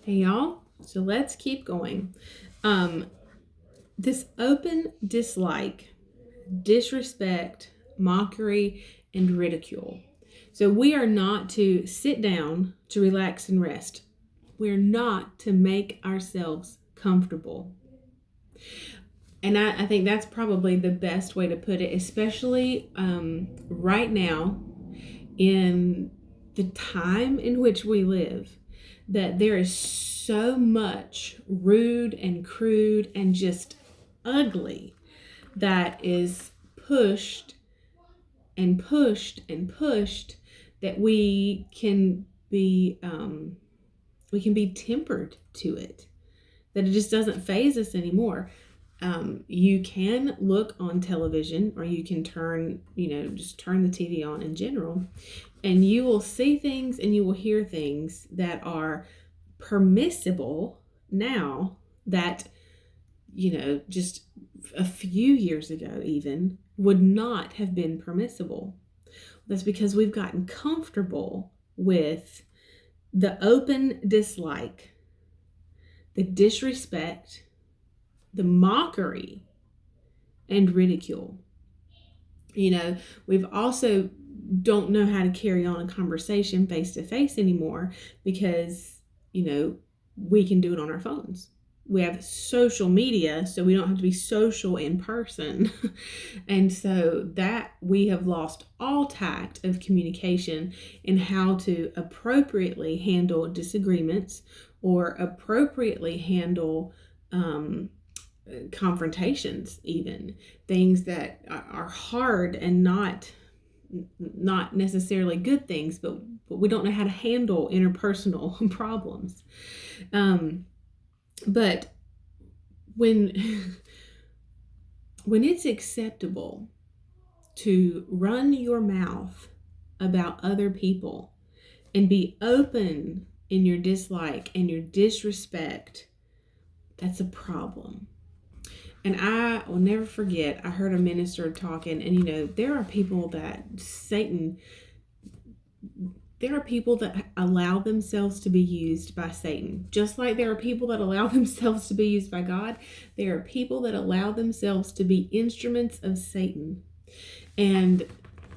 Hey y'all, so let's keep going. This open dislike, disrespect, mockery, and ridicule. So we are not to sit down to relax and rest. We're not to make ourselves comfortable. And I think that's probably the best way to put it, especially right now in the time in which we live, that there is so much rude and crude and just ugly that is pushed and pushed and pushed that we can be tempered to it, that it just doesn't faze us anymore. You can look on television, or you can just turn the TV on in general, and you will see things and you will hear things that are permissible now that, just a few years ago even would not have been permissible. That's because we've gotten comfortable with the open dislike, the disrespect, the mockery, and ridicule. We've also don't know how to carry on a conversation face to face anymore because, we can do it on our phones. We have social media, so we don't have to be social in person. And so that we have lost all tact of communication in how to appropriately handle disagreements or appropriately handle confrontations, even things that are hard and not necessarily good things, but we don't know how to handle interpersonal problems. But when when it's acceptable to run your mouth about other people and be open in your dislike and your disrespect, that's a problem. And I will never forget, I heard a minister talking, and there are people that allow themselves to be used by Satan. Just like there are people that allow themselves to be used by God, there are people that allow themselves to be instruments of Satan. And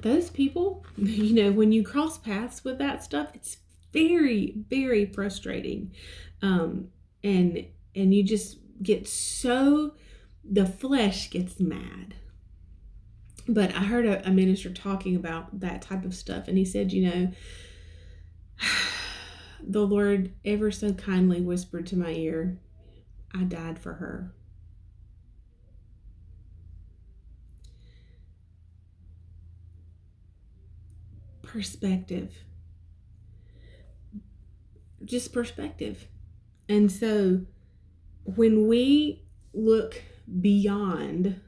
those people, when you cross paths with that stuff, it's very, very frustrating. And you just get the flesh gets mad. But I heard a minister talking about that type of stuff, and he said, the Lord ever so kindly whispered to my ear, I died for her. Perspective. Just perspective. And so when we look beyond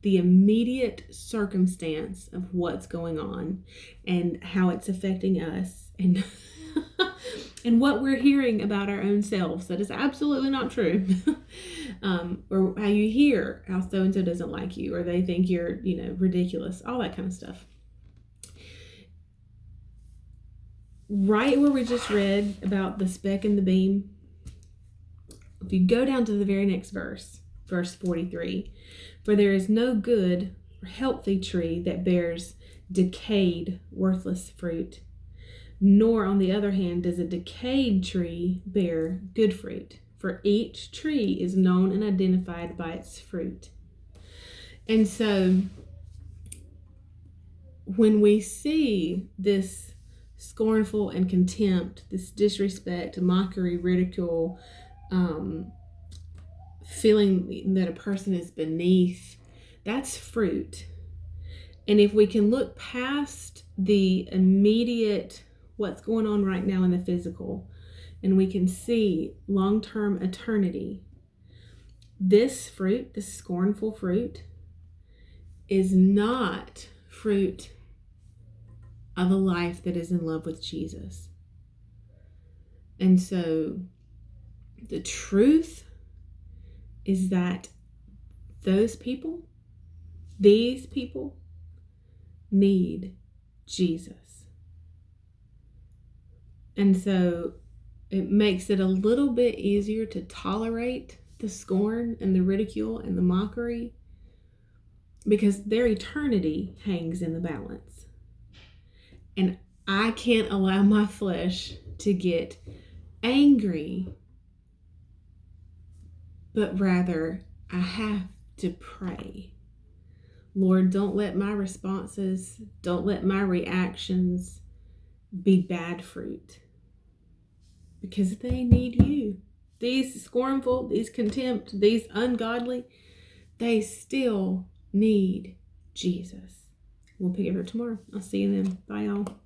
the immediate circumstance of what's going on and how it's affecting us and and what we're hearing about our own selves that is absolutely not true, or how you hear how so-and-so doesn't like you, or they think you're ridiculous, all that kind of stuff. Right where we just read about the speck and the beam, if you go down to the very next verse 43, for there is no good or healthy tree that bears decayed, worthless fruit, nor on the other hand does a decayed tree bear good fruit, for each tree is known and identified by its fruit. And so when we see this scornful and contempt, this disrespect, mockery, ridicule, feeling that a person is beneath, that's fruit. And if we can look past the immediate what's going on right now in the physical, and we can see long-term eternity, this fruit, this scornful fruit, is not fruit of a life that is in love with Jesus. And so the truth is that these people need Jesus. And so It makes it a little bit easier to tolerate the scorn and the ridicule and the mockery because their eternity hangs in the balance. And I can't allow my flesh to get angry, but rather I have to pray. Lord, don't let my responses, don't let my reactions be bad fruit, because they need you. These scornful, these contempt, these ungodly, they still need Jesus. We'll pick it up tomorrow. I'll see you then. Bye, y'all.